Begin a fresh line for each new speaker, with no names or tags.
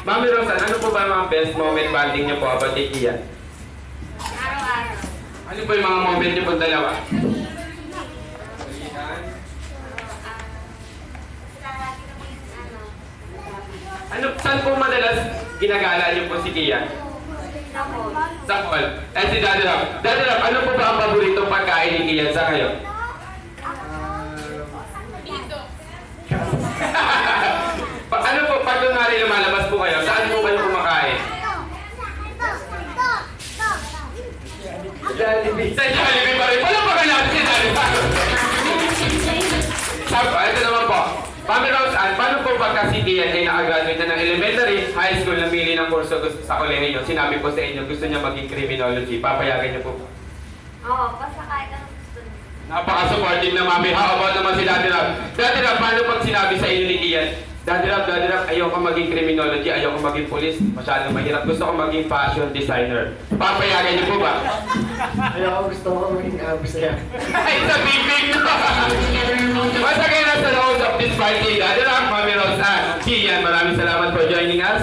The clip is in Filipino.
Mami Rosan, ano po ba ang mga best moment bonding niyo po about kay Kian?
Araw-araw.
Ano po yung mga moment niyo po dalawa? Ano, saan po madalas ginagala niyo po si Kian?
Tapos,
Sa mall. Eh si Daddy Rob. Daddy Rob, ano po ba ang paboritong pagkain ni Kian sa kayo? Ano po, pag kunwari lumalabas po kayo, saan po kayo kumakain? Jollibee. Sa Jollibee pa rin. Wala pa ka natin si Daddy Rob. Sabi, ito naman po. Mami Rose Ann, paano po pagka si Kian ay nakagraduate na ng elementary, high school, namili ng kurso gusto sa kolehiyo, sinabi po sa inyo, gusto niya maging criminology, papayagan niyo po ba?
oo, basta kahit anong gusto niya.
Napaka-supportive na mami. How about naman si Daddy Rob? Daddy Rob, paano pag sinabi sa inyo ni Kian, Daddy Rob, ayoko maging criminology, ayoko maging police, masyadong mahirap, gusto ko maging fashion designer. Papayagan niyo po ba?
Gusto ko maging absaya.
Ay, sa big no! Once again, nasa the host of this party, Daddy Rob, Mami Rose Ann, Kian, maraming salamat for joining us.